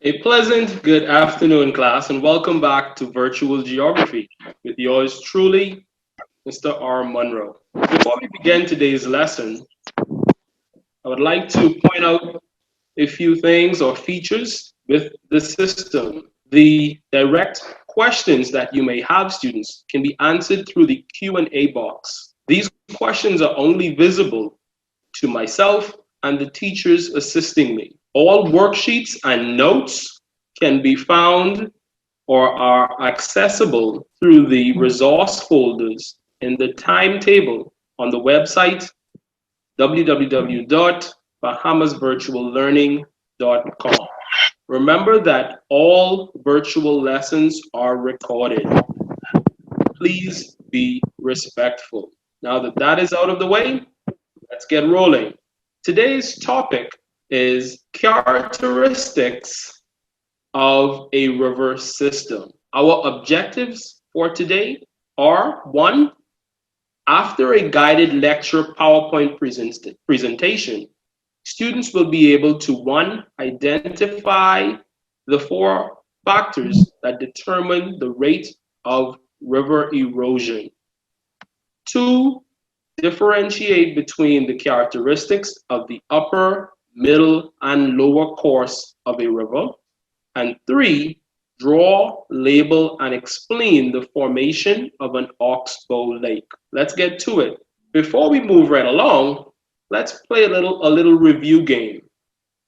A pleasant good afternoon, class, and welcome back to Virtual Geography with yours truly, Mr. R. Monroe. Before we begin today's lesson, I would like to point out a few things or features with the system. The direct questions that you may have, students, can be answered through the Q&A box. These questions are only visible to myself and the teachers assisting me. All worksheets and notes can be found or are accessible through the resource folders in the timetable on the website www.bahamasvirtuallearning.com. Remember that all virtual lessons are recorded. Please be respectful. Now that that is out of the way, let's get rolling. Today's topic is characteristics of a river system. Our objectives for today are one, after a guided lecture PowerPoint presentation, students will be able to one, identify the four factors that determine the rate of river erosion. Two, differentiate between the characteristics of the upper, middle, and lower course of a river. And three, draw, label, and explain the formation of an oxbow lake. Let's get to it. Before we move right along, let's play a little review game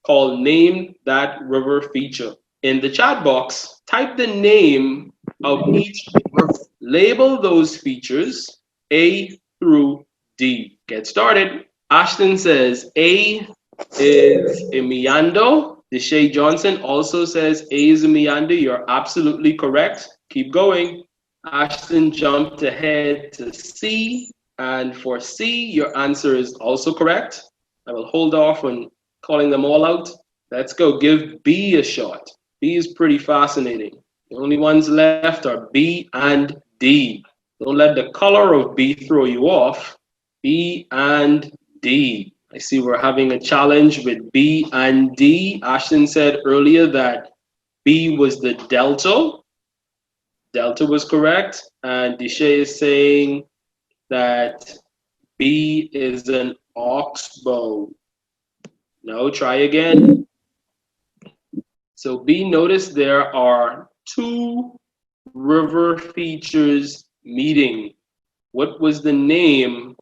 called Name That River Feature. In the chat box, type the name of each river. Label those features A through D. Get started. Ashton says A is a meander. Deshae Johnson also says A is a meander. You're absolutely correct. Keep going. Ashton jumped ahead to C. And for C, your answer is also correct. I will hold off on calling them all out. Let's go. Give B a shot. B is pretty fascinating. The only ones left are B and D. Don't let the color of B throw you off. B and D. I see we're having a challenge with B and D. Ashton said earlier that B was the delta. Delta was correct. And Deshae is saying that B is an oxbow. No, try again. So B, notice there are two river features meeting. What was the name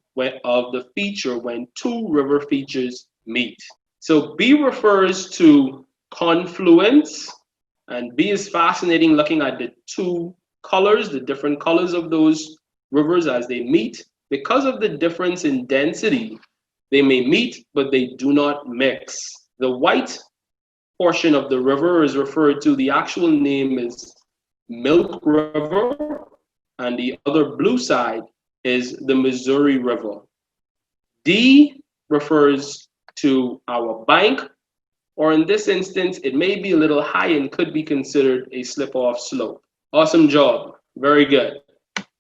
of the feature when two river features meet? So B refers to confluence, and B is fascinating looking at the two colors, the different colors of those rivers as they meet. Because of the difference in density, they may meet, but they do not mix. The white portion of the river is referred to, the actual name is Milk River, and the other blue side is the Missouri River. D refers to our bank, or in this instance, it may be a little high and could be considered a slip-off slope. Awesome job. Very good.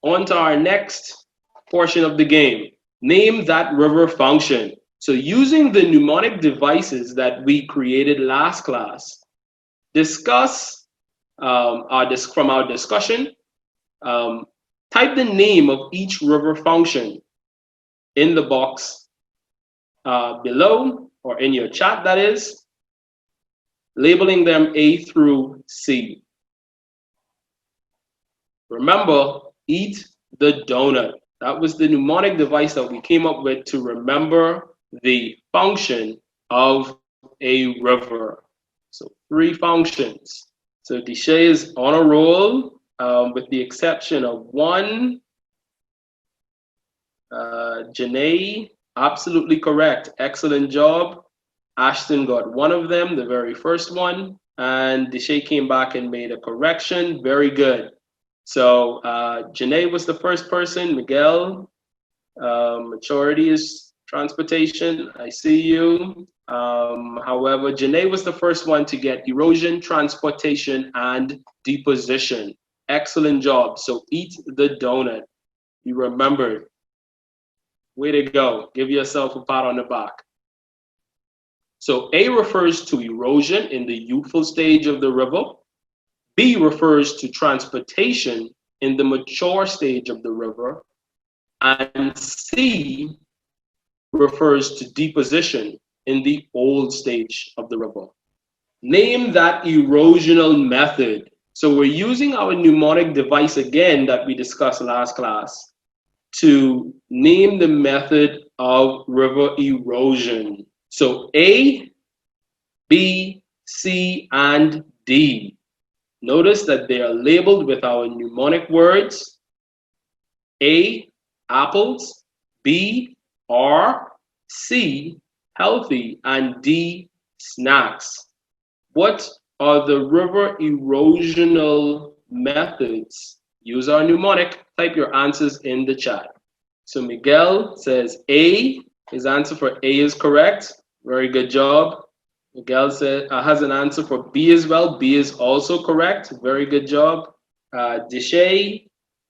On to our next portion of the game. Name that river function. So using the mnemonic devices that we created last class, discuss from our discussion, type the name of each river function in the box below, or in your chat, that is, labeling them A through C. Remember, eat the donut. That was the mnemonic device that we came up with to remember the function of a river. So 3 functions. So Deshae is on a roll, with the exception of one. Janae, absolutely correct. Excellent job. Ashton got one of them, the very first one. And Deshae came back and made a correction. Very good. So Janae was the first person. Miguel, maturity is transportation. I see you. However, Janae was the first one to get erosion, transportation, and deposition. Excellent job. So eat the donut. You remembered. Way to go. Give yourself a pat on the back. So A refers to erosion in the youthful stage of the river. B refers to transportation in the mature stage of the river. And C refers to deposition in the old stage of the river. Name that erosional method. So we're using our mnemonic device again that we discussed last class to name the method of river erosion. So A, B, C, and D. Notice that they are labeled with our mnemonic words. A, apples, B, R, C, healthy, and D, snacks. What are the river erosional methods? Use our mnemonic. Type your answers in the chat. So Miguel says A. His answer for A is correct. Very good job. Miguel has an answer for B as well. B is also correct. Very good job. Deshay,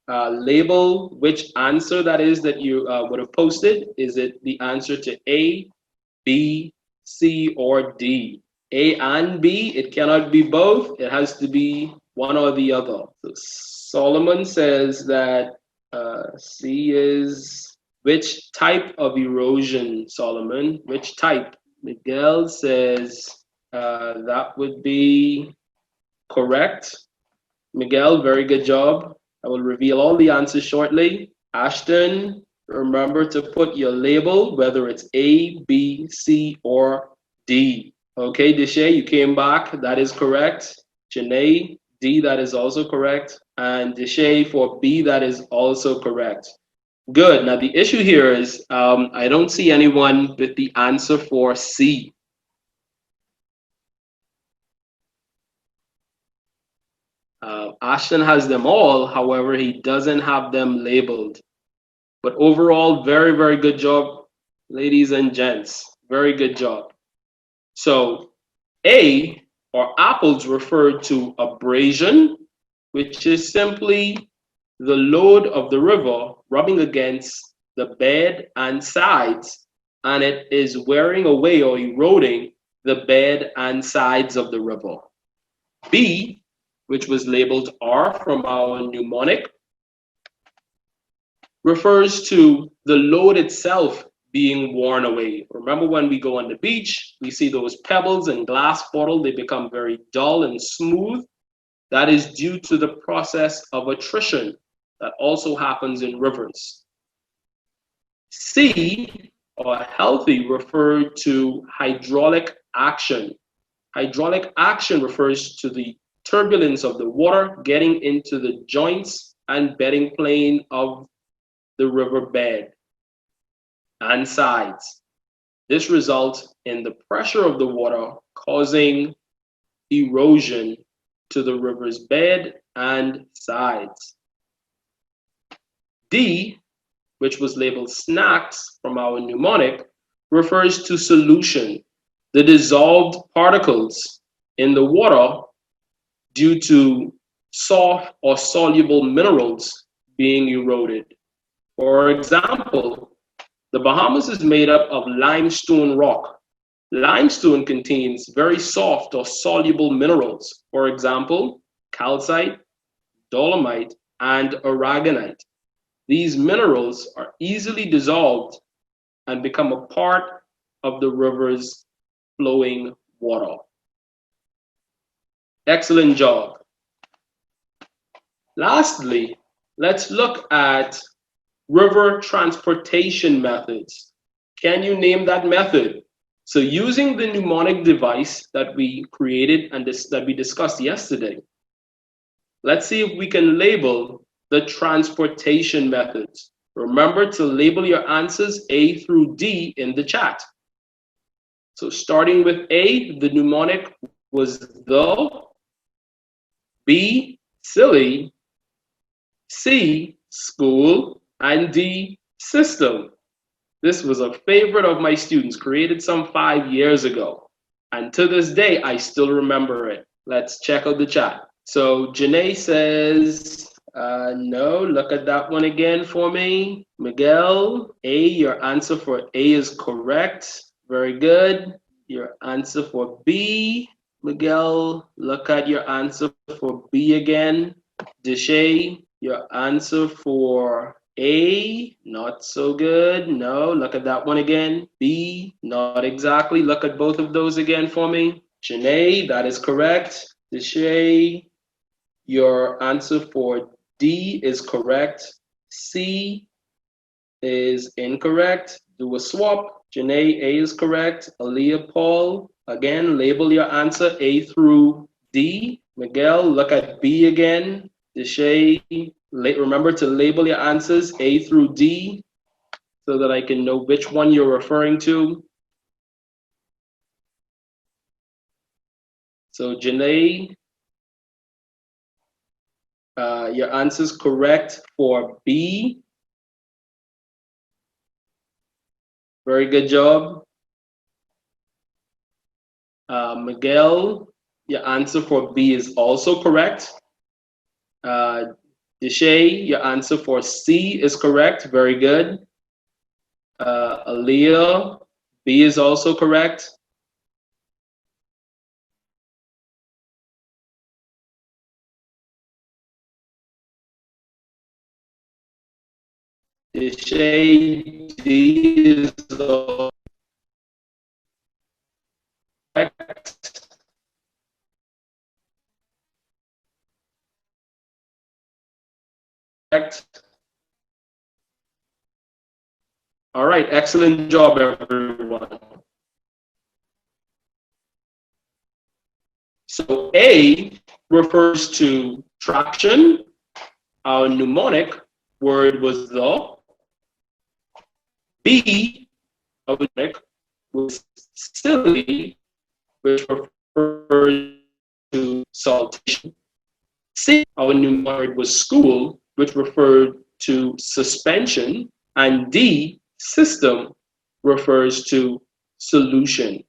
label which answer that is that you would have posted. Is it the answer to A, B, C, or D? A and B, it cannot be both. It has to be one or the other. So Solomon says that C is which type of erosion, Solomon? Which type? Miguel says that would be correct. Miguel, very good job. I will reveal all the answers shortly. Ashton, remember to put your label, whether it's A, B, C, or D. Okay, Deshay, you came back. That is correct. Janae, D, that is also correct. And Deshay for B, that is also correct. Good. Now, the issue here is I don't see anyone with the answer for C. Ashton has them all. However, he doesn't have them labeled. But overall, very, very good job, ladies and gents. Very good job. So A, or apples, referred to abrasion, which is simply the load of the river rubbing against the bed and sides, and it is wearing away or eroding the bed and sides of the river. B, which was labeled R from our mnemonic, refers to the load itself being worn away. Remember when we go on the beach, we see those pebbles and glass bottle, they become very dull and smooth. That is due to the process of attrition that also happens in rivers. C, or healthy, referred to hydraulic action. Hydraulic action refers to the turbulence of the water getting into the joints and bedding plane of the riverbed and sides. This results in the pressure of the water causing erosion to the river's bed and sides. D, which was labeled snacks from our mnemonic, refers to solution, the dissolved particles in the water due to soft or soluble minerals being eroded. For example, the Bahamas is made up of limestone rock. Limestone contains very soft or soluble minerals, for example, calcite, dolomite, and aragonite. These minerals are easily dissolved and become a part of the river's flowing water. Excellent job. Lastly, let's look at river transportation methods. Can you name that method? So using the mnemonic device that we created and that we discussed yesterday, let's see if we can label the transportation methods. Remember to label your answers A through D in the chat. So starting with A, the mnemonic was the, B, silly, C, school, and D, system. This was a favorite of my students, created some 5 years ago. And to this day, I still remember it. Let's check out the chat. So Janae says, no, look at that one again for me. Miguel, A, your answer for A is correct. Very good. your answer for B. Miguel, look at your answer for B again. Deshay, your answer for A, not so good. No, look at that one again. B, not exactly. Look at both of those again for me. Janae, that is correct. Deshay, your answer for D is correct. C is incorrect. Do a swap. Janae, A is correct. Aaliyah, Paul, again, label your answer A through D. Miguel, look at B again. Deshay, remember to label your answers A through D so that I can know which one you're referring to. So Janae, your answer is correct for B. Very good job. Miguel, your answer for B is also correct. Deshay, your answer for C is correct. Very good. Aaliyah, B is also correct. Deshay, D is correct. All right, excellent job, everyone. So A refers to traction. Our mnemonic word was the. B, our mnemonic was silly, which refers to saltation. C, our mnemonic word was school, which referred to suspension. And D, system, refers to solution.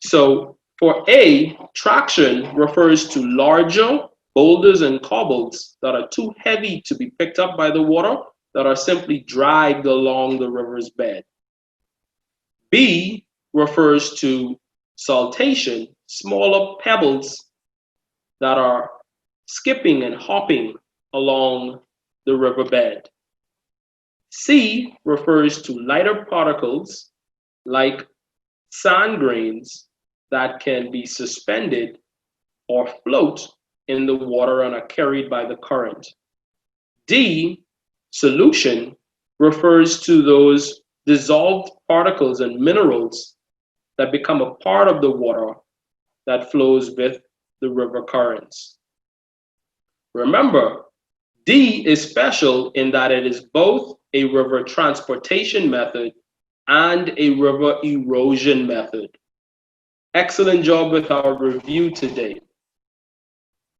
So for A, traction refers to larger boulders and cobbles that are too heavy to be picked up by the water, that are simply dragged along the river's bed. B refers to saltation, smaller pebbles that are skipping and hopping along the riverbed. C refers to lighter particles like sand grains that can be suspended or float in the water and are carried by the current. D, solution, refers to those dissolved particles and minerals that become a part of the water that flows with the river currents. Remember, D is special in that it is both a river transportation method and a river erosion method. Excellent job with our review today.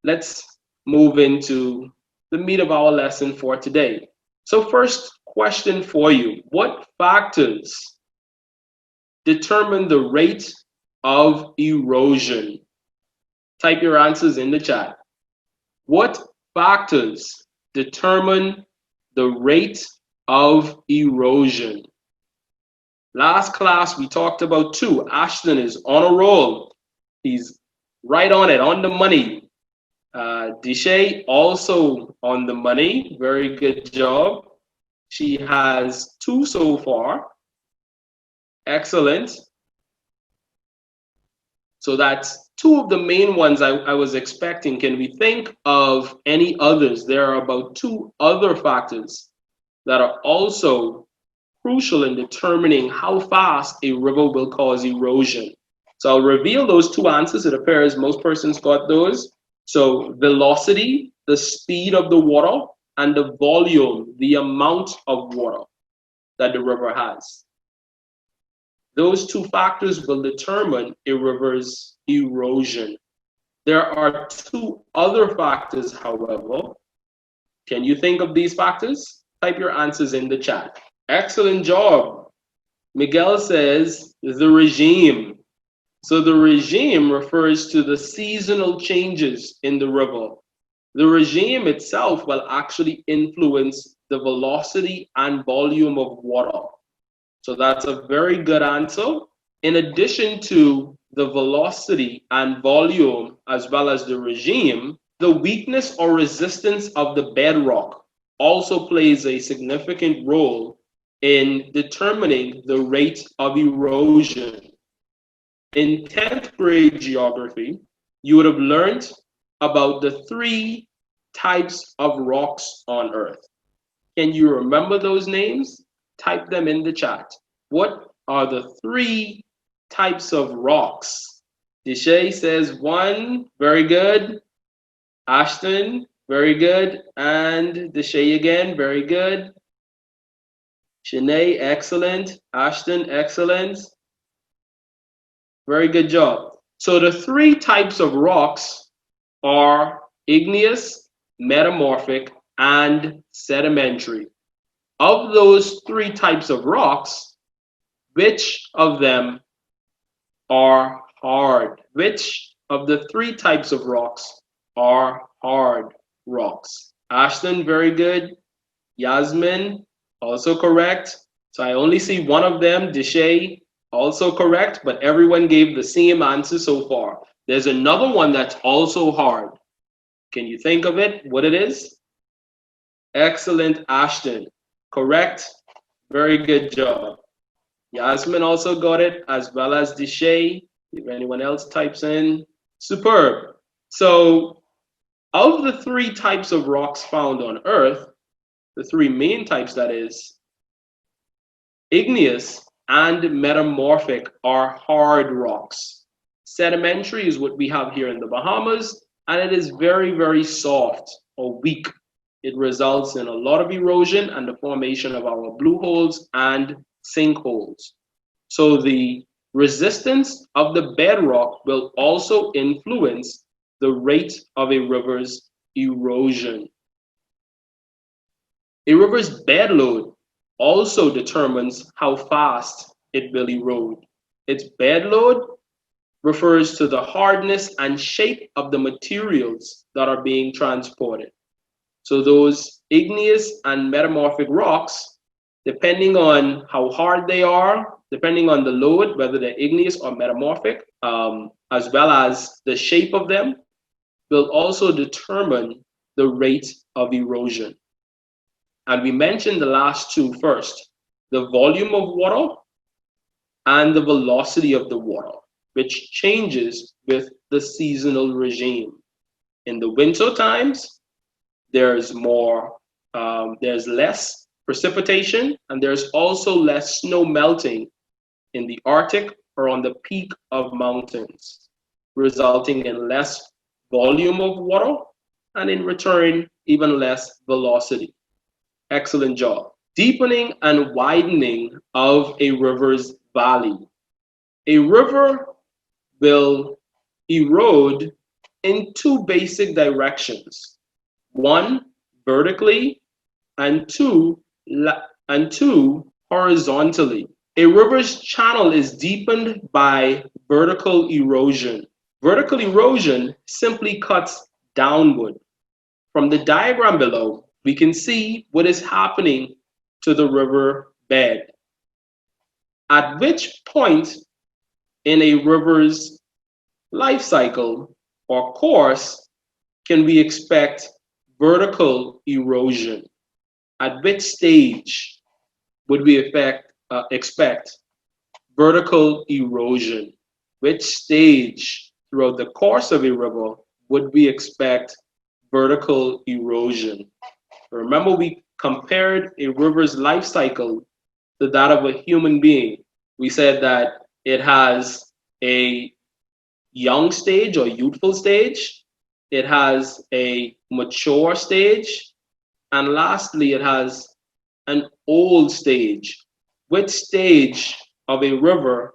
Let's move into the meat of our lesson for today. So first question for you, what factors determine the rate of erosion? Type your answers in the chat. What factors determine the rate of erosion? Last class, we talked about two. Ashton is on a roll. He's right on it, on the money. Deshay also on the money. Very good job. She has two so far. Excellent. So that's two of the main ones I was expecting. Can we think of any others? There are about two other factors that are also crucial in determining how fast a river will cause erosion. So I'll reveal those two answers. It appears most persons got those. So velocity, the speed of the water, and the volume, the amount of water that the river has. Those two factors will determine a river's erosion. There are two other factors, however. Can you think of these factors? Type your answers in the chat. Excellent job. Miguel says the regime. So the regime refers to the seasonal changes in the river. The regime itself will actually influence the velocity and volume of water. So that's a very good answer. In addition to the velocity and volume, as well as the regime, the weakness or resistance of the bedrock also plays a significant role in determining the rate of erosion. In 10th grade geography, you would have learned about the three types of rocks on Earth. Can you remember those names? Type them in the chat. What are the three types of rocks? Deshay says one, very good. Ashton, very good. And Deshay again, very good. Shanae, excellent. Ashton, excellent. Very good job. So the three types of rocks are igneous, metamorphic, and sedimentary. Of those three types of rocks, which of them are hard? Which of the three types of rocks are hard rocks? Ashton, very good. Yasmin, also correct. So I only see one of them, Deshay, also correct, but everyone gave the same answer so far. There's another one that's also hard. Can you think of it? What it is? Excellent, Ashton. Correct. Very good job. Yasmin also got it, as well as Deshay. If anyone else types in, superb. So, of the three types of rocks found on Earth, the three main types, that is, igneous and metamorphic are hard rocks. Sedimentary is what we have here in the Bahamas, and it is very, very soft or weak. It results in a lot of erosion and the formation of our blue holes and sinkholes. So the resistance of the bedrock will also influence the rate of a river's erosion. A river's bed load also determines how fast it will erode. Its bed load refers to the hardness and shape of the materials that are being transported. So those igneous and metamorphic rocks, depending on how hard they are, depending on the load, whether they're igneous or metamorphic, as well as the shape of them, will also determine the rate of erosion. And we mentioned the last two first, the volume of water and the velocity of the water, which changes with the seasonal regime. In the winter times, there's less precipitation, and there's also less snow melting in the Arctic or on the peak of mountains, resulting in less volume of water and in return, even less velocity. Excellent job. Deepening and widening of a river's valley. A river will erode in two basic directions. One, vertically, and two, horizontally. A river's channel is deepened by vertical erosion. Vertical erosion simply cuts downward. From the diagram below, we can see what is happening to the river bed. At which point in a river's life cycle or course can we expect vertical erosion? At which stage would we expect vertical erosion? Which stage throughout the course of a river would we expect vertical erosion? Remember, we compared a river's life cycle to that of a human being. We said that it has a young stage or youthful stage, it has a mature stage, and lastly, it has an old stage. Which stage of a river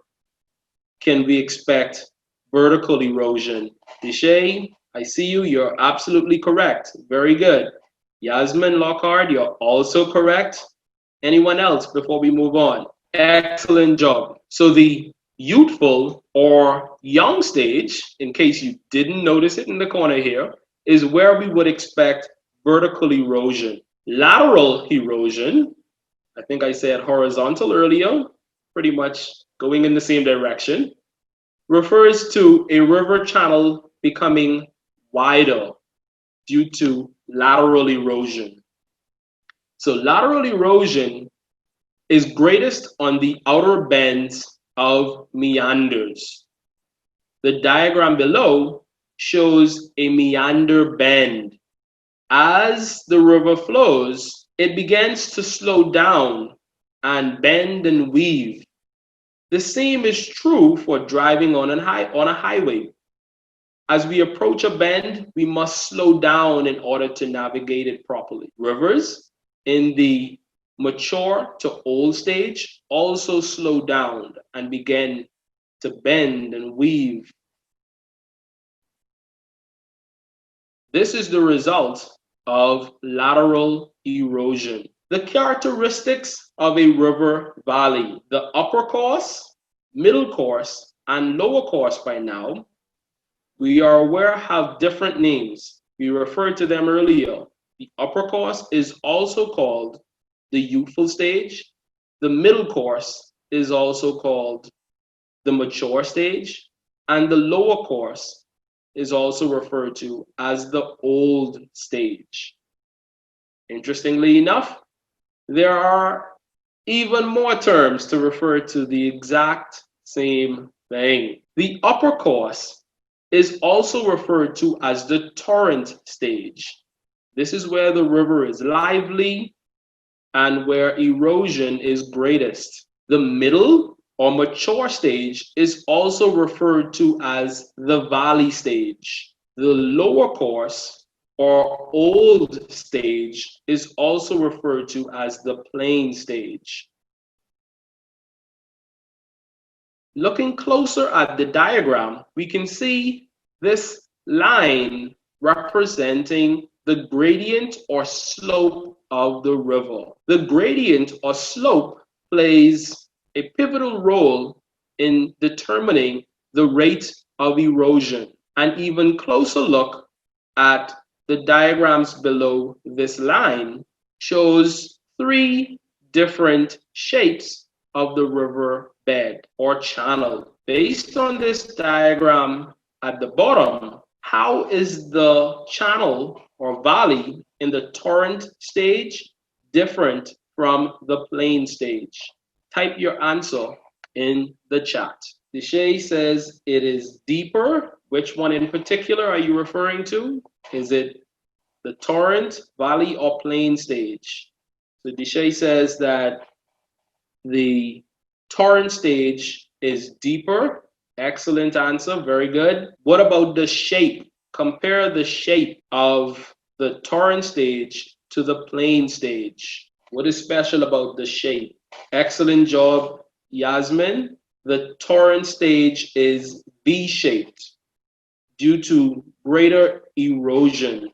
can we expect vertical erosion? Deshay, I see you, you're absolutely correct. Very good. Yasmin Lockhart, you're also correct. Anyone else before we move on? Excellent job. So the youthful or young stage, in case you didn't notice it in the corner here, is where we would expect vertical erosion. Lateral erosion, I think I said horizontal earlier, pretty much going in the same direction, refers to a river channel becoming wider due to lateral erosion. So lateral erosion is greatest on the outer bends of meanders. The diagram below shows a meander bend. As the river flows, it begins to slow down and bend and weave. The same is true for driving on a highway. As we approach a bend, we must slow down in order to navigate it properly. Rivers in the mature to old stage also slow down and begin to bend and weave. This is the result of lateral erosion. The characteristics of a river valley, the upper course, middle course, and lower course by now, we are aware have different names. We referred to them earlier. The upper course is also called the youthful stage. The middle course is also called the mature stage. And the lower course is also referred to as the old stage. Interestingly enough, there are even more terms to refer to the exact same thing. The upper course is also referred to as the torrent stage. This is where the river is lively and where erosion is greatest. The middle or mature stage is also referred to as the valley stage. The lower course or old stage is also referred to as the plain stage. Looking closer at the diagram, we can see this line representing the gradient or slope of the river. The gradient or slope plays a pivotal role in determining the rate of erosion. An even closer look at the diagrams below this line shows three different shapes of the river bed or channel. Based on this diagram at the bottom, how is the channel or valley in the torrent stage different from the plain stage? Type your answer in the chat. Deshay says it is deeper. Which one in particular are you referring to? Is it the torrent, valley, or plain stage? So Deshay says that the torrent stage is deeper. Excellent answer, very good. What about the shape? Compare the shape of the torrent stage to the plain stage. What is special about the shape? Excellent job, Yasmin. The torrent stage is V-shaped due to greater erosion.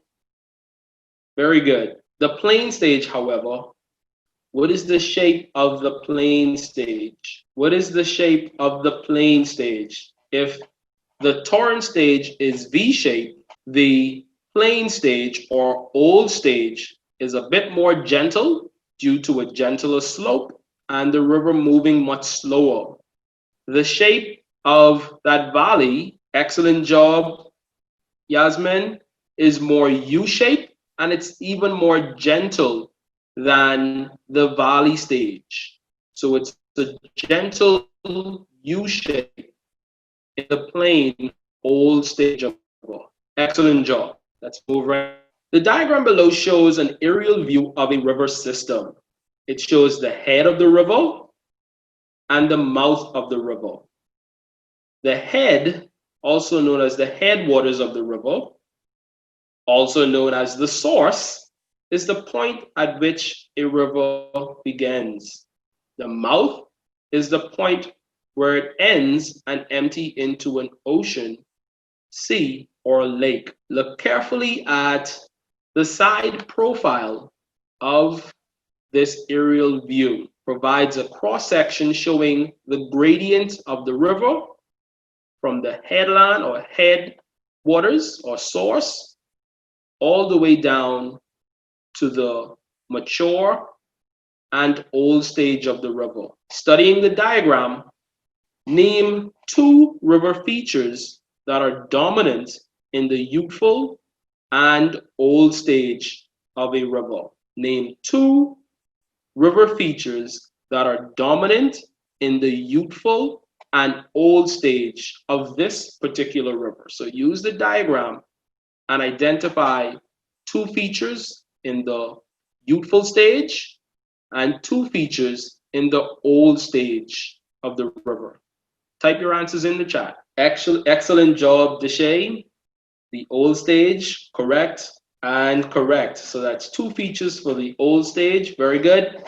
Very good. The plain stage, however, what is the shape of the plain stage? What is the shape of the plain stage? If the torrent stage is V-shaped, the plain stage or old stage is a bit more gentle due to a gentler slope and the river moving much slower. The shape of that valley, excellent job, Yasmin, is more U-shaped and it's even more gentle than the valley stage. So it's a gentle U shape in the plain old stage of river. Excellent job. Let's move right. The diagram below shows an aerial view of a river system. It shows the head of the river and the mouth of the river. The head, also known as the headwaters of the river, also known as the source, is the point at which a river begins. The mouth is the point where it ends and empties into an ocean, sea, or lake. Look carefully at the side profile of this aerial view. Provides a cross-section showing the gradient of the river from the headland or headwaters or source all the way down to the mature and old stage of the river. Studying the diagram, name two river features that are dominant in the youthful and old stage of a river. Name two river features that are dominant in the youthful and old stage of this particular river. So use the diagram and identify two features in the youthful stage and two features in the old stage of the river. Type your answers in the chat. Excellent job, Deshay. The old stage, correct and correct. So that's two features for the old stage. Very good.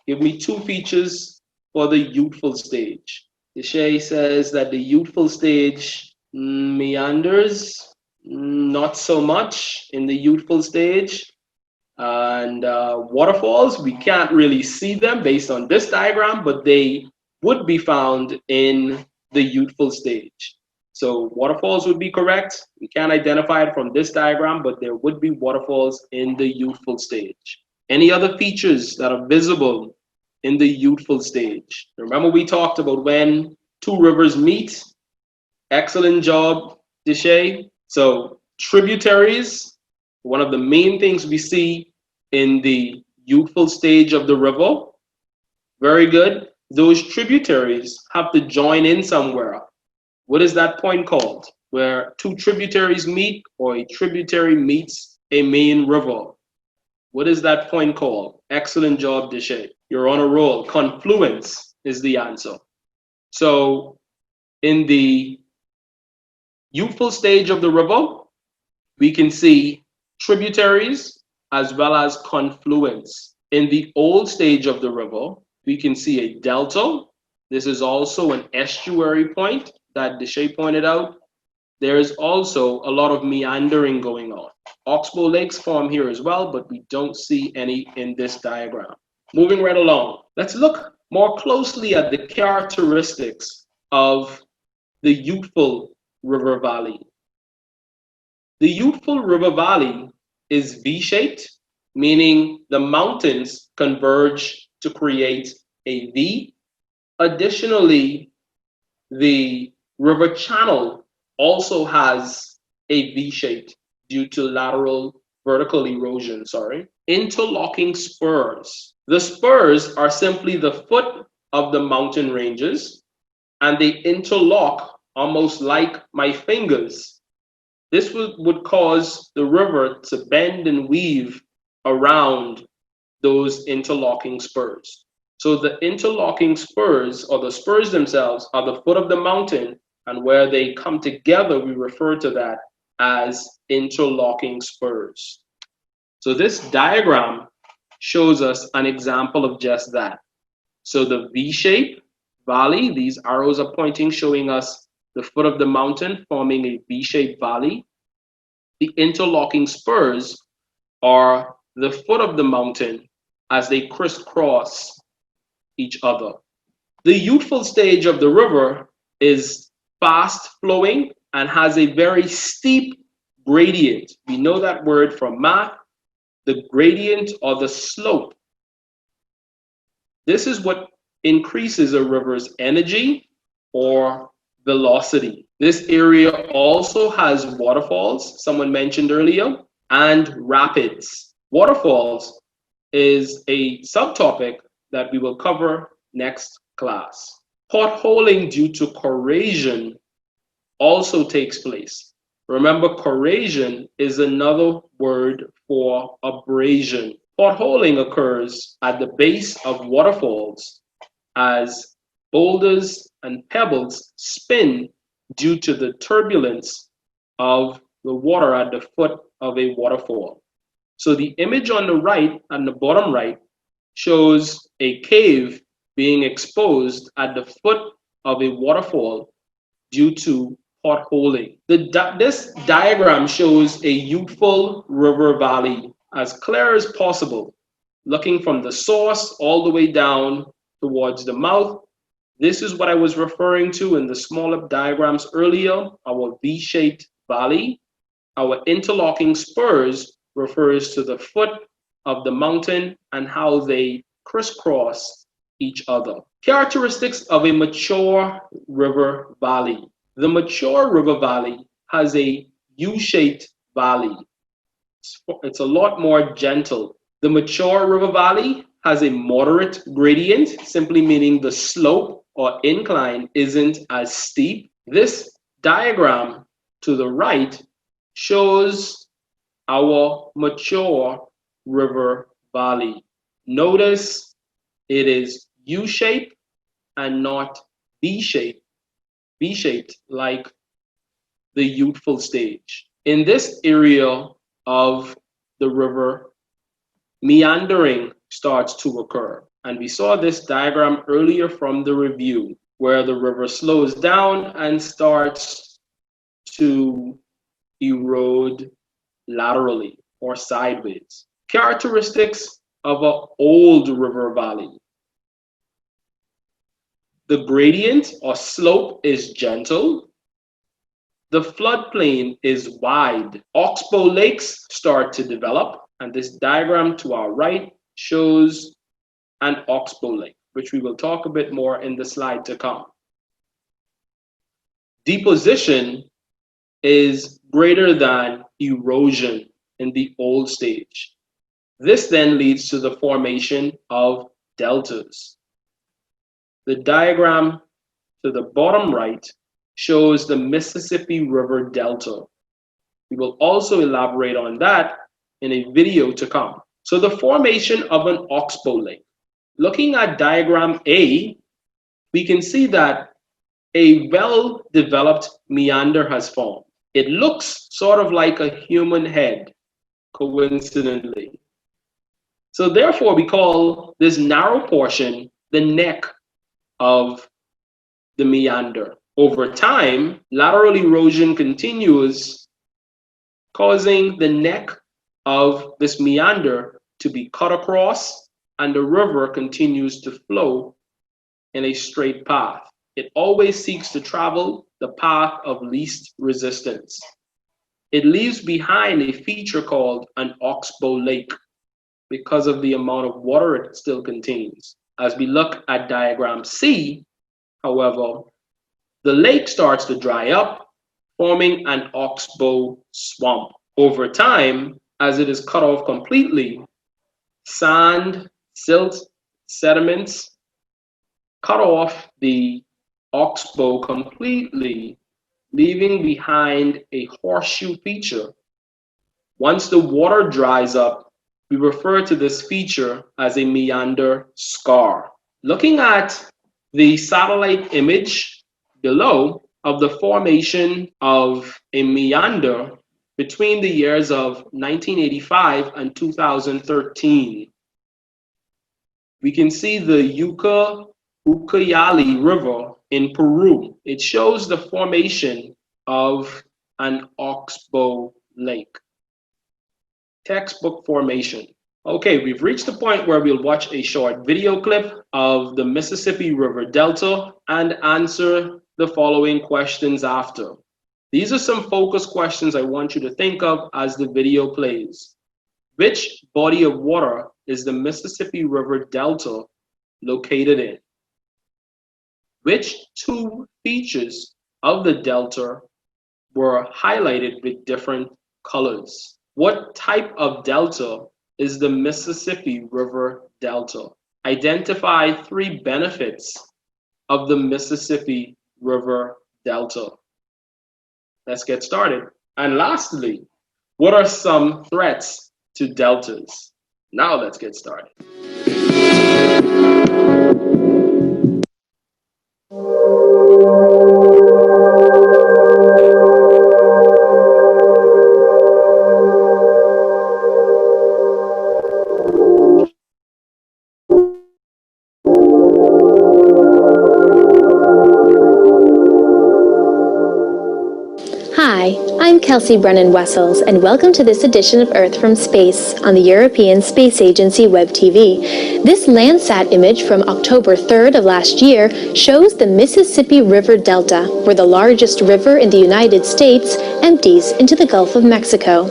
Give me two features for the youthful stage. Deshay says that the youthful stage meanders, not so much in the youthful stage. And waterfalls, we can't really see them based on this diagram, but they would be found in the youthful stage. So waterfalls would be correct. We can't identify it from this diagram, but there would be waterfalls in the youthful stage. Any other features that are visible in the youthful stage? Remember we talked about when two rivers meet. Excellent job, Deshay. So tributaries, one of the main things we see in the youthful stage of the river. Very good. Those tributaries have to join in somewhere. What is that point called? Where two tributaries meet or a tributary meets a main river. What is that point called? Excellent job, Deshay. You're on a roll. Confluence is the answer. So in the youthful stage of the river, we can see tributaries as well as confluence. In the old stage of the river, we can see a delta. This is also an estuary point that Deshay pointed out. There is also a lot of meandering going on. Oxbow lakes form here as well, but we don't see any in this diagram. Moving right along, let's look more closely at the characteristics of the youthful river valley. The youthful river valley is V-shaped, meaning the mountains converge to create a V. Additionally, the river channel also has a V-shaped due to lateral vertical erosion, Interlocking spurs. The spurs are simply the foot of the mountain ranges, and they interlock almost like my fingers. This would cause the river to bend and weave around those interlocking spurs. So the interlocking spurs, or the spurs themselves, are the foot of the mountain, and where they come together, we refer to that as interlocking spurs. So this diagram shows us an example of just that. So the V-shape valley, these arrows are pointing, showing us the foot of the mountain forming a V-shaped valley. The interlocking spurs are the foot of the mountain as they crisscross each other. The youthful stage of the river is fast flowing and has a very steep gradient. We know that word from math, the gradient or the slope. This is what increases a river's energy or velocity. This area also has waterfalls, someone mentioned earlier, and rapids. Waterfalls is a subtopic that we will cover next class. Potholing due to corrosion also takes place. Remember, corrosion is another word for abrasion. Potholing occurs at the base of waterfalls as boulders and pebbles spin due to the turbulence of the water at the foot of a waterfall. So the image on the right, on the bottom right, shows a cave being exposed at the foot of a waterfall due to potholing. This diagram shows a youthful river valley as clear as possible, looking from the source all the way down towards the mouth. This is what I was referring to in the smaller diagrams earlier, our V-shaped valley. Our interlocking spurs refers to the foot of the mountain and how they crisscross each other. Characteristics of a mature river valley. The mature river valley has a U-shaped valley. It's a lot more gentle. The mature river valley has a moderate gradient, simply meaning the slope or incline isn't as steep. This diagram to the right shows our mature river valley. Notice it is U-shaped and not V-shaped like the youthful stage. In this area of the river, meandering starts to occur. And we saw this diagram earlier from the review, where the river slows down and starts to erode laterally or sideways. Characteristics of an old river valley. The gradient or slope is gentle. The floodplain is wide. Oxbow lakes start to develop, and this diagram to our right shows an oxbow lake, which we will talk a bit more in the slide to come. Deposition is greater than erosion in the old stage. This then leads to the formation of deltas. The diagram to the bottom right shows the Mississippi River Delta. We will also elaborate on that in a video to come. So the formation of an oxbow lake. Looking at diagram A, we can see that a well-developed meander has formed. It looks sort of like a human head, coincidentally. So therefore, we call this narrow portion the neck of the meander. Over time, lateral erosion continues, causing the neck of this meander to be cut across, and the river continues to flow in a straight path. It always seeks to travel the path of least resistance. It leaves behind a feature called an oxbow lake because of the amount of water it still contains. As we look at diagram C, however, the lake starts to dry up, forming an oxbow swamp. Over time, as it is cut off completely, sand, silt, sediments cut off the oxbow completely, leaving behind a horseshoe feature. Once the water dries up, we refer to this feature as a meander scar. Looking at the satellite image below of the formation of a meander between the years of 1985 and 2013, we can see the Ucayali River in Peru. It shows the formation of an oxbow lake. Textbook formation. Okay, we've reached the point where we'll watch a short video clip of the Mississippi River Delta and answer the following questions after. These are some focus questions I want you to think of as the video plays. Which body of water is the Mississippi River Delta located in? Which two features of the delta were highlighted with different colors? What type of delta is the Mississippi River Delta? Identify 3 benefits of the Mississippi River Delta. Let's get started. And lastly, what are some threats to deltas? Now let's get started. Hi, I'm Kelsey Brennan Wessels, and welcome to this edition of Earth from Space on the European Space Agency Web TV. This Landsat image from October 3rd of last year shows the Mississippi River Delta, where the largest river in the United States empties into the Gulf of Mexico.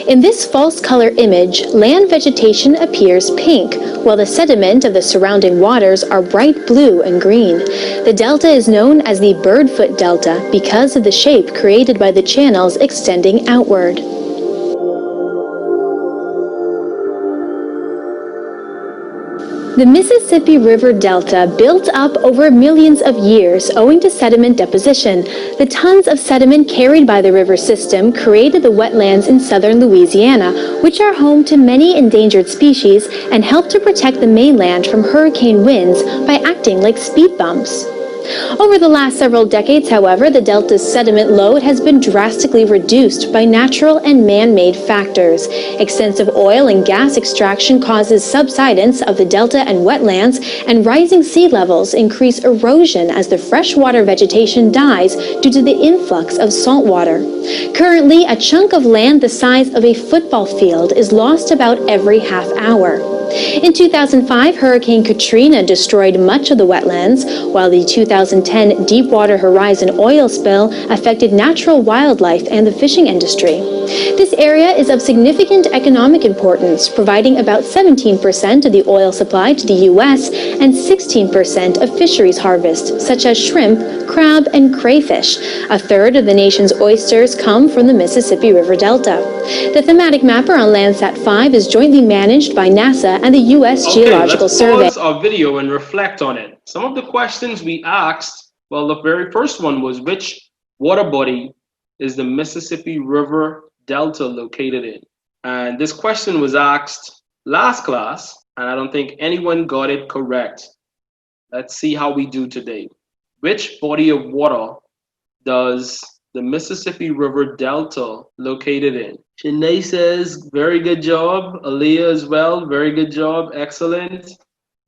In this false color image, land vegetation appears pink, while the sediment of the surrounding waters are bright blue and green. The delta is known as the Birdfoot Delta because of the shape created by the channels extending outward. The Mississippi River Delta built up over millions of years owing to sediment deposition. The tons of sediment carried by the river system created the wetlands in southern Louisiana, which are home to many endangered species and help to protect the mainland from hurricane winds by acting like speed bumps. Over the last several decades, however, the delta's sediment load has been drastically reduced by natural and man-made factors. Extensive oil and gas extraction causes subsidence of the delta and wetlands, and rising sea levels increase erosion as the freshwater vegetation dies due to the influx of salt water. Currently, a chunk of land the size of a football field is lost about every half hour. In 2005, Hurricane Katrina destroyed much of the wetlands, while the 2010 Deepwater Horizon oil spill affected natural wildlife and the fishing industry. This area is of significant economic importance, providing about 17% of the oil supply to the U.S. and 16% of fisheries harvest, such as shrimp, crab, and crayfish. A third of the nation's oysters come from the Mississippi River Delta. The thematic mapper on Landsat 5 is jointly managed by NASA and the U.S. Geological Survey. Let's pause our video and reflect on it. Some of the questions we asked, well, the very first one was, which water body is the Mississippi River Delta located in? And this question was asked last class, and I don't think anyone got it correct. Let's see how we do today. Which body of water does the Mississippi River Delta located in? Shanae says, very good job. Aaliyah as well, very good job. Excellent.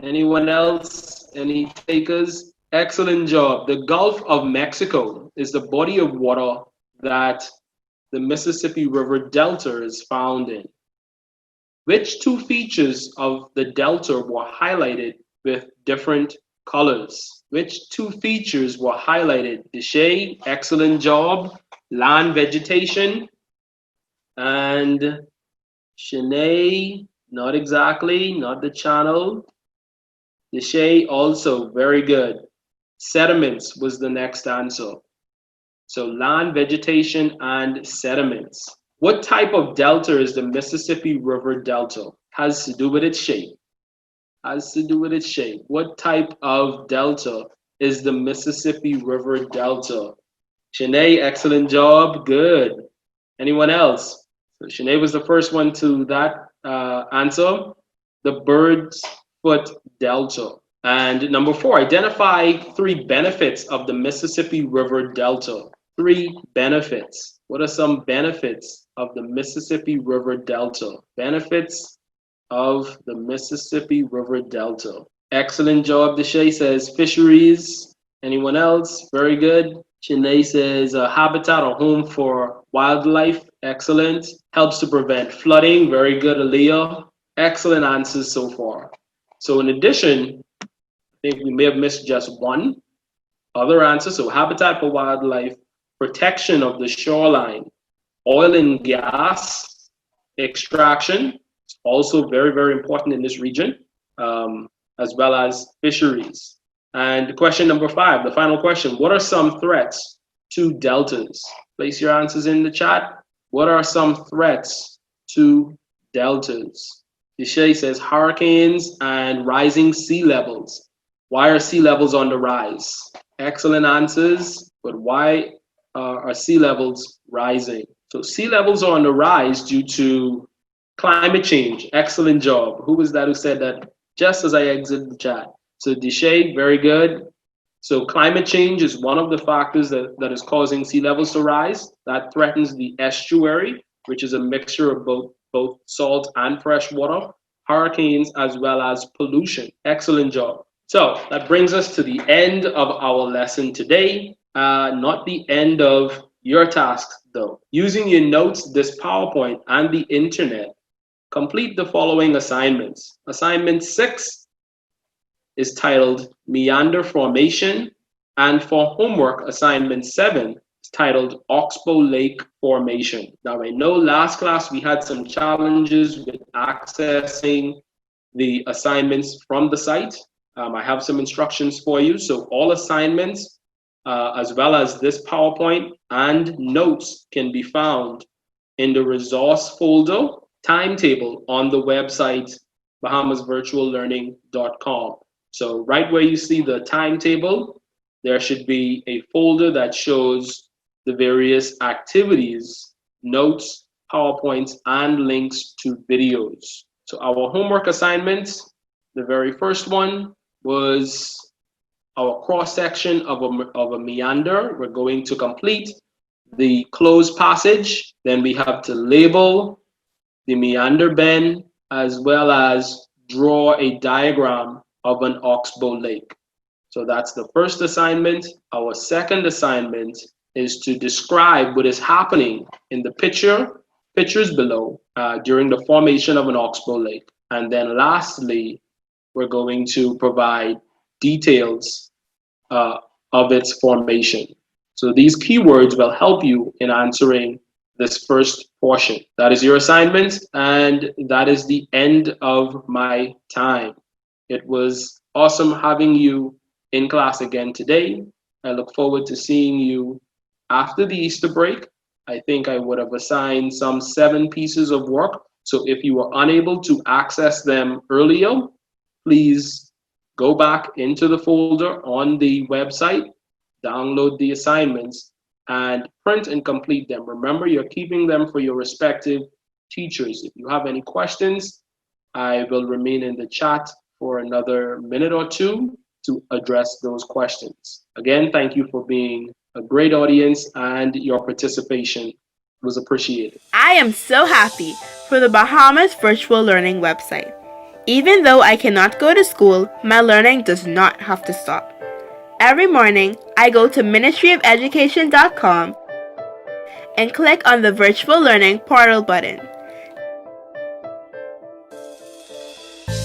Anyone else? Any takers? Excellent job. The Gulf of Mexico is the body of water that the Mississippi River Delta is found in. Which two features of the delta were highlighted with different colors? Which two features were highlighted? Deshay, excellent job. Land vegetation. And Shanae, not exactly, not the channel. Deshay also, very good. Sediments was the next answer. So land vegetation and sediments. What type of delta is the Mississippi River Delta? Has to do with its shape. Has to do with its shape. What type of delta is the Mississippi River Delta? Shanae, excellent job. Good. Anyone else? So Shanae was the first one to that answer. The bird's foot delta. And number 4, identify 3 benefits of the Mississippi River Delta. 3 benefits. What are some benefits of the Mississippi River Delta? Benefits of the Mississippi River Delta. Excellent job. Deshay says fisheries. Anyone else? Very good. Shanae says habitat or home for wildlife. Excellent. Helps to prevent flooding. Very good, Aaliyah. Excellent answers so far. So in addition, I think we may have missed just one other answer. So habitat for wildlife, protection of the shoreline, oil and gas extraction, also very, very important in this region, as well as fisheries. And question number 5, the final question, what are some threats to deltas? Place your answers in the chat. What are some threats to deltas? Deshay says hurricanes and rising sea levels. Why are sea levels on the rise? Excellent answers, but why are sea levels rising? So sea levels are on the rise due to climate change. Excellent job. Who was that who said that just as I exited the chat? So Deshay, very good. So climate change is one of the factors that is causing sea levels to rise. That threatens the estuary, which is a mixture of both salt and fresh water, hurricanes, as well as pollution. Excellent job. So that brings us to the end of our lesson today. Not the end of Your task, though, using your notes, this PowerPoint, and the internet, complete the following assignments. Assignment 6 is titled Meander Formation, and for homework, assignment 7 is titled Oxbow Lake Formation. Now, I know last class we had some challenges with accessing the assignments from the site. I have some instructions for you. So all assignments, as well as this PowerPoint and notes, can be found in the resource folder timetable on the website bahamasvirtuallearning.com. So right where you see the timetable, there should be a folder that shows the various activities, notes, PowerPoints, and links to videos. So our homework assignments, the very first one was our cross-section of a meander. We're going to complete the closed passage. Then we have to label the meander bend, as well as draw a diagram of an oxbow lake. So that's the first assignment. Our second assignment is to describe what is happening in the pictures below during the formation of an oxbow lake. And then lastly, we're going to provide details of its formation. So these keywords will help you in answering this first portion. That is your assignment, and that is the end of my time. It was awesome having you in class again today. I look forward to seeing you after the Easter break. I think I would have assigned some 7 pieces of work. So if you were unable to access them earlier, please go back into the folder on the website, download the assignments, and print and complete them. Remember, you're keeping them for your respective teachers. If you have any questions, I will remain in the chat for another minute or two to address those questions. Again, thank you for being a great audience, and your participation was appreciated. I am so happy for the Bahamas Virtual Learning website. Even though I cannot go to school, my learning does not have to stop. Every morning, I go to ministryoфeducation.com and click on the Virtual Learning Portal button.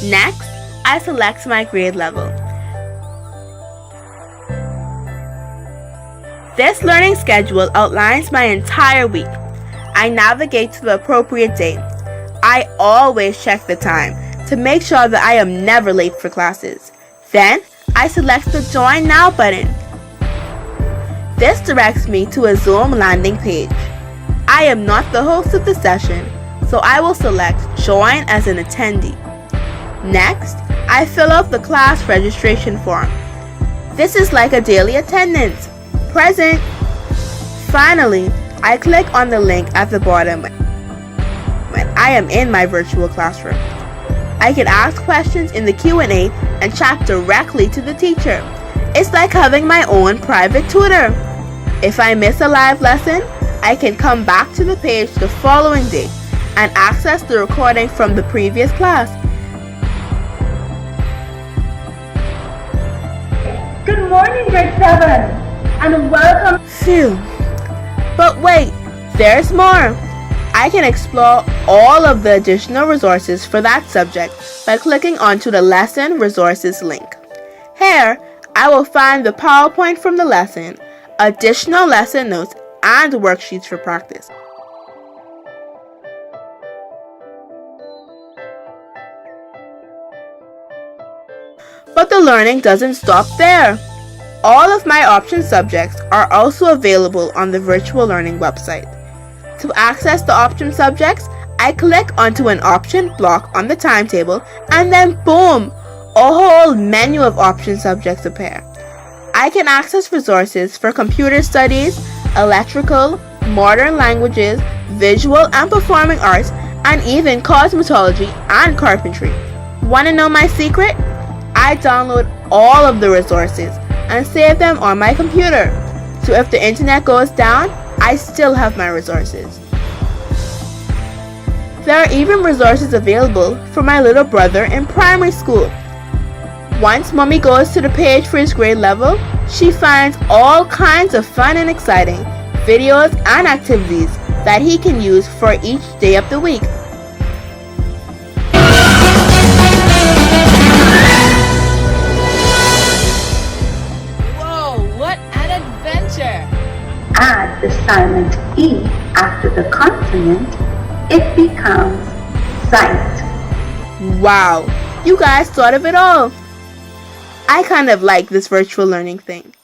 Next, I select my grade level. This learning schedule outlines my entire week. I navigate to the appropriate date. I always check the time to make sure that I am never late for classes. Then, I select the Join Now button. This directs me to a Zoom landing page. I am not the host of the session, so I will select Join as an attendee. Next, I fill out the class registration form. This is like a daily attendance. Present. Finally, I click on the link at the bottom when I am in my virtual classroom. I can ask questions in the Q&A and chat directly to the teacher. It's like having my own private tutor. If I miss a live lesson, I can come back to the page the following day and access the recording from the previous class. Good morning, grade 7, and welcome. Phew. But wait, there's more. I can explore all of the additional resources for that subject by clicking onto the Lesson Resources link. Here, I will find the PowerPoint from the lesson, additional lesson notes, and worksheets for practice. But the learning doesn't stop there. All of my option subjects are also available on the Virtual Learning website. To access the option subjects, I click onto an option block on the timetable, and then boom, a whole menu of option subjects appear. I can access resources for computer studies, electrical, modern languages, visual and performing arts, and even cosmetology and carpentry. Want to know my secret? I download all of the resources and save them on my computer. So if the internet goes down, I still have my resources. There are even resources available for my little brother in primary school. Once mommy goes to the page for his grade level, she finds all kinds of fun and exciting videos, and activities that he can use for each day of the week. Whoa, what an adventure! Add the silent E after the consonant, it becomes sight. Wow, you guys thought of it all! I kind of like this virtual learning thing.